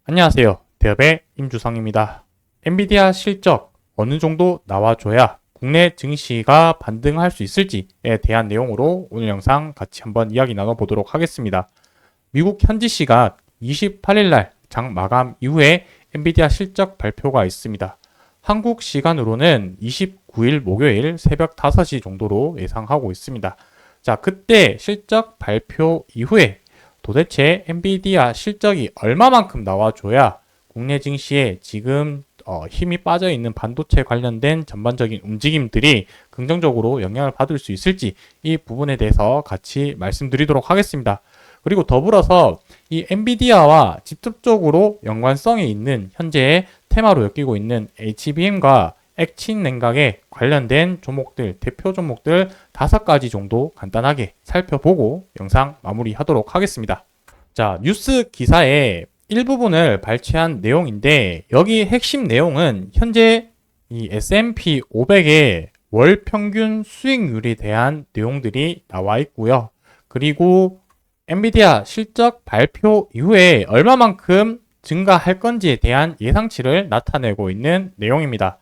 안녕하세요. 대업의 임주성입니다. 엔비디아 실적 어느 정도 나와줘야 국내 증시가 반등할 수 있을지에 대한 내용으로 오늘 영상 같이 한번 이야기 나눠보도록 하겠습니다. 미국 현지 시각 28일 날 장 마감 이후에 엔비디아 실적 발표가 있습니다. 한국 시간으로는 29일 목요일 새벽 5시 정도로 예상하고 있습니다. 자, 그때 실적 발표 이후에 도대체 엔비디아 실적이 얼마만큼 나와줘야 국내 증시에 지금 힘이 빠져 있는 반도체 관련된 전반적인 움직임들이 긍정적으로 영향을 받을 수 있을지 이 부분에 대해서 같이 말씀드리도록 하겠습니다. 그리고 더불어서 이 엔비디아와 직접적으로 연관성이 있는 현재의 테마로 엮이고 있는 HBM과 액친 냉각에 관련된 종목들, 대표 종목들 5가지 정도 간단하게 살펴보고 영상 마무리하도록 하겠습니다. 자, 뉴스 기사의 일부분을 발췌한 내용인데 여기 핵심 내용은 현재 이 S&P 500의 월 평균 수익률에 대한 내용들이 나와 있고요. 그리고 엔비디아 실적 발표 이후에 얼마만큼 증가할 건지에 대한 예상치를 나타내고 있는 내용입니다.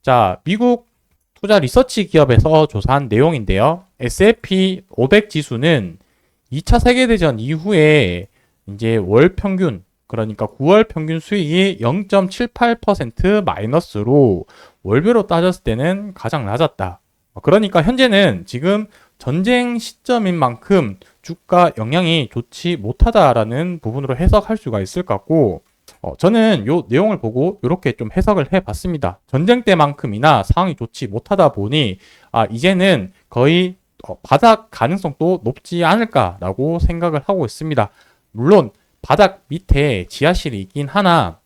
자, 미국 투자 리서치 기업에서 조사한 내용인데요. S&P 500 지수는 2차 세계대전 이후에 이제 월 평균, 그러니까 9월 평균 수익이 0.78% 마이너스로 월별로 따졌을 때는 가장 낮았다. 그러니까 현재는 지금 전쟁 시점인 만큼 주가 영향이 좋지 못하다라는 부분으로 해석할 수가 있을 것 같고, 저는 요 내용을 보고 이렇게 좀 해석을 해봤습니다. 전쟁 때만큼이나 상황이 좋지 못하다 보니 이제는 거의 바닥 가능성도 높지 않을까라고 생각을 하고 있습니다. 물론 바닥 밑에 지하실이 있긴 하나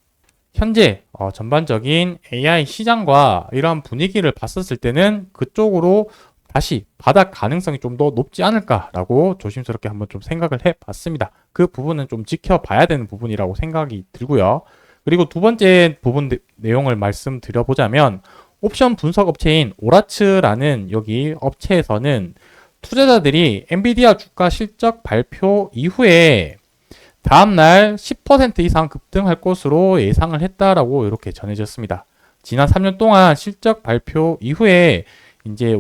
현재 전반적인 AI 시장과 이러한 분위기를 봤었을 때는 그쪽으로 다시 바닥 가능성이 좀 더 높지 않을까라고 조심스럽게 한번 좀 생각을 해봤습니다. 그 부분은 좀 지켜봐야 되는 부분이라고 생각이 들고요. 그리고 두 번째 부분 내용을 말씀드려보자면 옵션 분석 업체인 오라츠라는 여기 업체에서는 투자자들이 엔비디아 주가 실적 발표 이후에 다음날 10% 이상 급등할 것으로 예상을 했다라고 이렇게 전해졌습니다. 지난 3년 동안 실적 발표 이후에 이제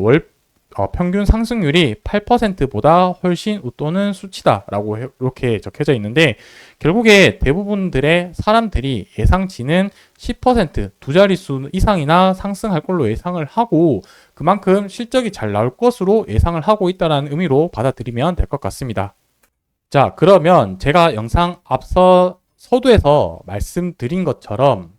평균 상승률이 8%보다 훨씬 웃도는 수치다라고 이렇게 적혀져 있는데 결국에 대부분들의 사람들이 예상치는 10% 두 자릿수 이상이나 상승할 걸로 예상을 하고 그만큼 실적이 잘 나올 것으로 예상을 하고 있다는 의미로 받아들이면 될 것 같습니다. 자, 그러면 제가 영상 앞서 서두에서 말씀드린 것처럼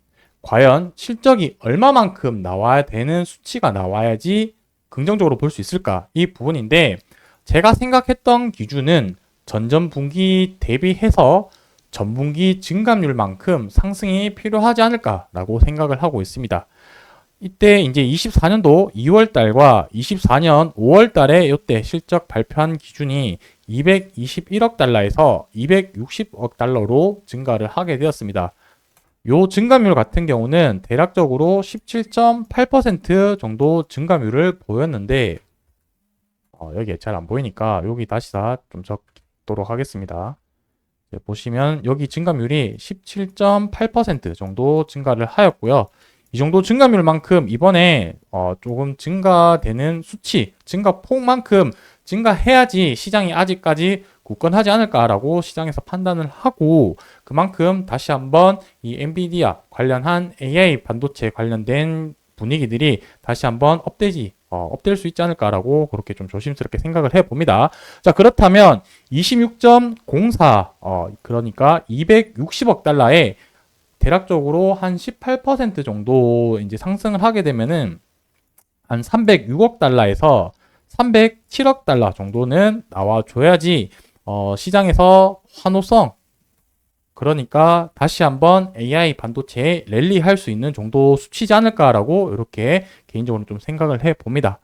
과연 실적이 얼마만큼 나와야 되는 수치가 나와야지 긍정적으로 볼 수 있을까? 이 부분인데 제가 생각했던 기준은 전전 분기 대비해서 전분기 증감률만큼 상승이 필요하지 않을까라고 생각을 하고 있습니다. 이때 이제 24년도 2월 달과 24년 5월 달에 이때 실적 발표한 기준이 221억 달러에서 260억 달러로 증가를 하게 되었습니다. 요 증감률 같은 경우는 대략적으로 17.8% 정도 증감률을 보였는데 여기 잘 안 보이니까 여기 다시 다 좀 적도록 하겠습니다. 보시면 여기 증감률이 17.8% 정도 증가를 하였고요. 이 정도 증가율만큼 이번에 조금 증가되는 수치, 증가폭만큼 증가해야지 시장이 아직까지 굳건하지 않을까라고 시장에서 판단을 하고 그만큼 다시 한번 이 엔비디아 관련한 AI 반도체 관련된 분위기들이 다시 한번 업될 수 있지 않을까라고 그렇게 좀 조심스럽게 생각을 해봅니다. 자, 그렇다면 26.04 그러니까 260억 달러에 대략적으로 한 18% 정도 이제 상승을 하게 되면은 한 306억 달러에서 307억 달러 정도는 나와줘야지 시장에서 환호성 그러니까 다시 한번 AI 반도체에 랠리할 수 있는 정도 수치지 않을까라고 이렇게 개인적으로 좀 생각을 해봅니다.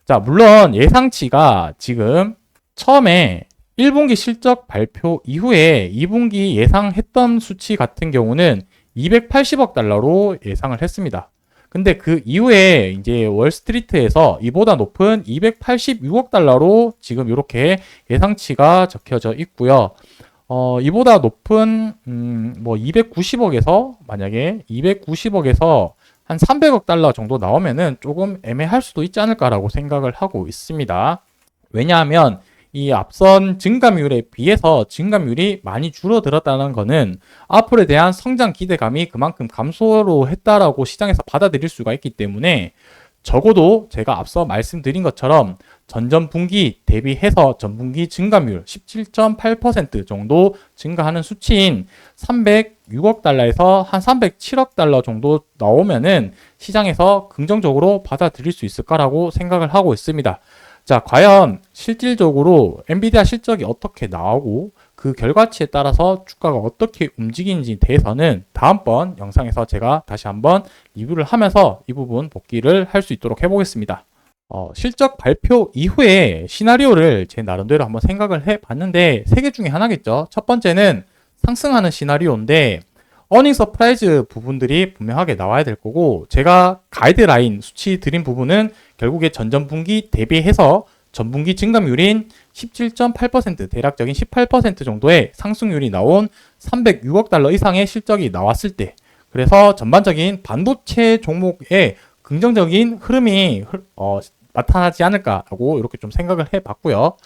자, 물론 예상치가 지금 처음에 1분기 실적 발표 이후에 2분기 예상했던 수치 같은 경우는 280억 달러로 예상을 했습니다. 근데 그 이후에 이제 월스트리트에서 이보다 높은 286억 달러로 지금 이렇게 예상치가 적혀져 있고요. 이보다 높은 뭐 290억에서 만약에 290억에서 한 300억 달러 정도 나오면은 조금 애매할 수도 있지 않을까라고 생각을 하고 있습니다. 왜냐하면 이 앞선 증감률에 비해서 증감률이 많이 줄어들었다는 것은 앞으로에 대한 성장 기대감이 그만큼 감소로 했다라고 시장에서 받아들일 수가 있기 때문에 적어도 제가 앞서 말씀드린 것처럼 전전 분기 대비해서 전분기 증감률 17.8% 정도 증가하는 수치인 306억 달러에서 한 307억 달러 정도 나오면은 시장에서 긍정적으로 받아들일 수 있을까라고 생각을 하고 있습니다. 자, 과연 실질적으로 엔비디아 실적이 어떻게 나오고 그 결과치에 따라서 주가가 어떻게 움직이는지에 대해서는 다음번 영상에서 제가 다시 한번 리뷰를 하면서 이 부분 복귀를 할 수 있도록 해보겠습니다. 실적 발표 이후에 시나리오를 제 나름대로 한번 생각을 해봤는데 세 개 중에 하나겠죠. 첫 번째는 상승하는 시나리오인데 어닝 서프라이즈 부분들이 분명하게 나와야 될 거고, 제가 가이드라인 수치 드린 부분은 결국에 전전분기 대비해서 전분기 증감률인 17.8% 대략적인 18% 정도의 상승률이 나온 306억 달러 이상의 실적이 나왔을 때, 그래서 전반적인 반도체 종목에 긍정적인 흐름이 나타나지 않을까라고 이렇게 좀 생각을 해봤고요.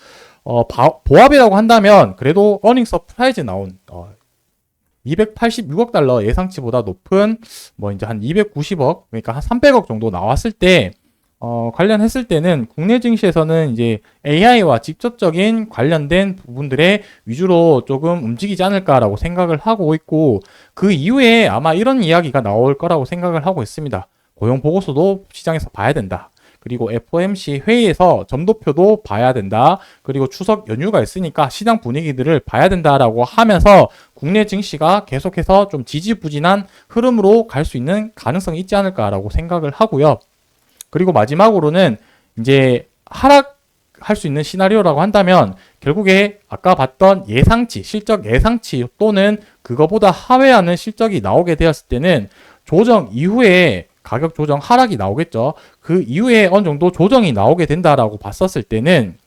보합이라고 한다면 그래도 어닝 서프라이즈 나온 286억 달러 예상치보다 높은 뭐 이제 한 290억, 그러니까 한 300억 정도 나왔을 때 관련했을 때는 국내 증시에서는 이제 AI와 직접적인 관련된 부분들의 위주로 조금 움직이지 않을까라고 생각을 하고 있고, 그 이후에 아마 이런 이야기가 나올 거라고 생각을 하고 있습니다. 고용 보고서도 시장에서 봐야 된다. 그리고 FOMC 회의에서 점도표도 봐야 된다. 그리고 추석 연휴가 있으니까 시장 분위기들을 봐야 된다라고 하면서 국내 증시가 계속해서 좀 지지부진한 흐름으로 갈 수 있는 가능성이 있지 않을까라고 생각을 하고요. 그리고 마지막으로는 이제 하락할 수 있는 시나리오라고 한다면 결국에 아까 봤던 예상치, 실적 예상치 또는 그거보다 하회하는 실적이 나오게 되었을 때는 조정 이후에 가격 조정 하락이 나오겠죠. 그 이후에 어느 정도 조정이 나오게 된다라고 봤었을 때는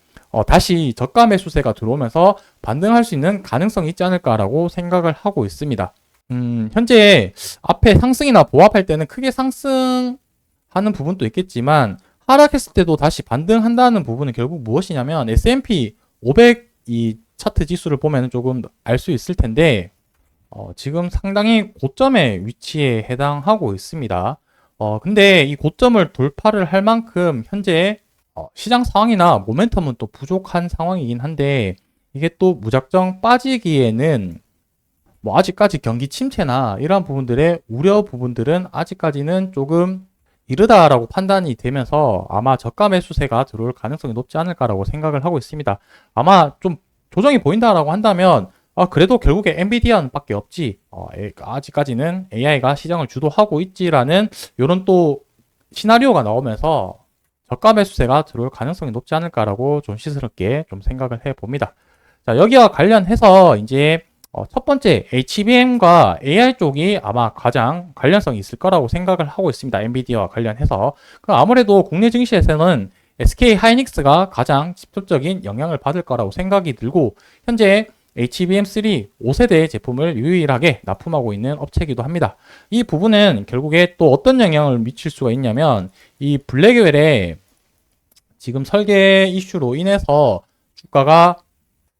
다시 저가 매수세가 들어오면서 반등할 수 있는 가능성이 있지 않을까라고 생각을 하고 있습니다. 현재 앞에 상승이나 보합할 때는 크게 상승하는 부분도 있겠지만 하락했을 때도 다시 반등한다는 부분은 결국 무엇이냐면 S&P 500 이 차트 지수를 보면 조금 알 수 있을 텐데 지금 상당히 고점의 위치에 해당하고 있습니다. 근데 이 고점을 돌파를 할 만큼 현재 시장 상황이나 모멘텀은 또 부족한 상황이긴 한데, 이게 또 무작정 빠지기에는 뭐 아직까지 경기 침체나 이러한 부분들의 우려 부분들은 아직까지는 조금 이르다라고 판단이 되면서 아마 저가 매수세가 들어올 가능성이 높지 않을까라고 생각을 하고 있습니다. 아마 좀 조정이 보인다라고 한다면 그래도 결국에 엔비디아는 밖에 없지. 아직까지는 AI가 시장을 주도하고 있지라는 이런 또 시나리오가 나오면서 저가 매수세가 들어올 가능성이 높지 않을까라고 좀 시스럽게 좀 생각을 해봅니다. 자, 여기와 관련해서 이제 첫 번째 HBM과 AI 쪽이 아마 가장 관련성이 있을 거라고 생각을 하고 있습니다. 엔비디아와 관련해서. 아무래도 국내 증시에서는 SK 하이닉스가 가장 직접적인 영향을 받을 거라고 생각이 들고, 현재 HBM3 5세대 제품을 유일하게 납품하고 있는 업체이기도 합니다. 이 부분은 결국에 또 어떤 영향을 미칠 수가 있냐면, 이 블랙웰의 지금 설계 이슈로 인해서 주가가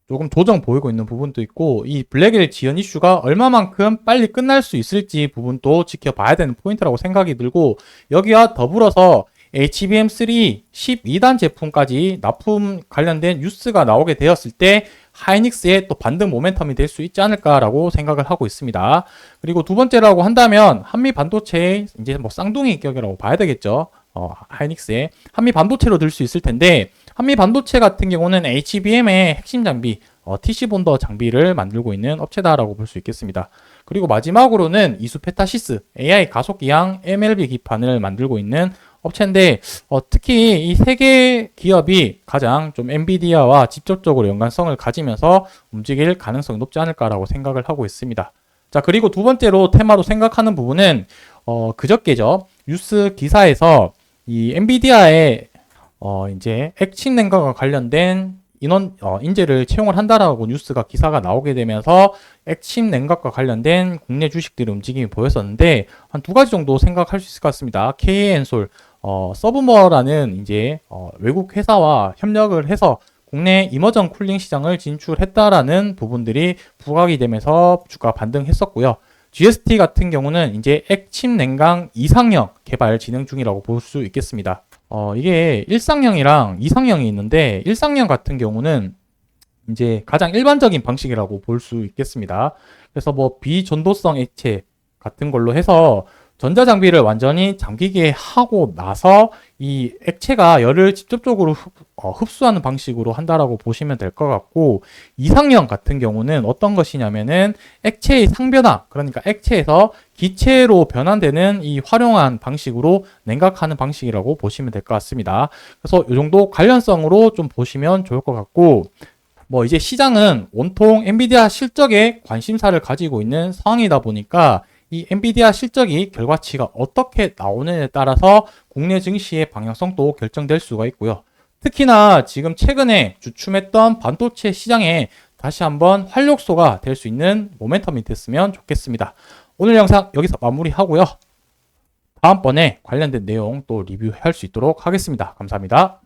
조금 조정 보이고 있는 부분도 있고, 이 블랙웰 지연 이슈가 얼마만큼 빨리 끝날 수 있을지 부분도 지켜봐야 되는 포인트라고 생각이 들고, 여기와 더불어서 HBM3 12단 제품까지 납품 관련된 뉴스가 나오게 되었을 때 하이닉스의 또 반등 모멘텀이 될 수 있지 않을까라고 생각을 하고 있습니다. 그리고 두 번째라고 한다면 한미 반도체의 이제 뭐 쌍둥이 격이라고 봐야 되겠죠. 하이닉스의 한미 반도체로 들 수 있을 텐데, 한미 반도체 같은 경우는 HBM의 핵심 장비 TC 본더 장비를 만들고 있는 업체다라고 볼 수 있겠습니다. 그리고 마지막으로는 이수페타시스 AI 가속기형 MLB 기판을 만들고 있는 업체인데, 특히 이 세 개 기업이 가장 좀 엔비디아와 직접적으로 연관성을 가지면서 움직일 가능성이 높지 않을까라고 생각을 하고 있습니다. 자, 그리고 두 번째로 테마로 생각하는 부분은 그저께죠. 뉴스 기사에서 이 엔비디아의 이제 액침 냉각과 관련된 인원 인재를 채용을 한다라고 뉴스가 기사가 나오게 되면서 액침 냉각과 관련된 국내 주식들의 움직임이 보였었는데 한 두 가지 정도 생각할 수 있을 것 같습니다. KN솔 서브머라는 이제 외국 회사와 협력을 해서 국내 이머전 쿨링 시장을 진출했다라는 부분들이 부각이 되면서 주가 반등했었고요. GST 같은 경우는 이제 액침 냉각 이상형 개발 진행 중이라고 볼 수 있겠습니다. 이게 일상형이랑 이상형이 있는데 일상형 같은 경우는 이제 가장 일반적인 방식이라고 볼 수 있겠습니다. 그래서 뭐 비전도성 액체 같은 걸로 해서 전자장비를 완전히 잠기게 하고 나서 이 액체가 열을 직접적으로 흡수하는 방식으로 한다라고 보시면 될 것 같고, 이상형 같은 경우는 어떤 것이냐면은 액체의 상변화, 그러니까 액체에서 기체로 변환되는 이 활용한 방식으로 냉각하는 방식이라고 보시면 될 것 같습니다. 그래서 이 정도 관련성으로 좀 보시면 좋을 것 같고, 뭐 이제 시장은 온통 엔비디아 실적에 관심사를 가지고 있는 상황이다 보니까 이 엔비디아 실적이 결과치가 어떻게 나오느냐에 따라서 국내 증시의 방향성도 결정될 수가 있고요. 특히나 지금 최근에 주춤했던 반도체 시장에 다시 한번 활력소가 될 수 있는 모멘텀이 됐으면 좋겠습니다. 오늘 영상 여기서 마무리하고요. 다음번에 관련된 내용 또 리뷰할 수 있도록 하겠습니다. 감사합니다.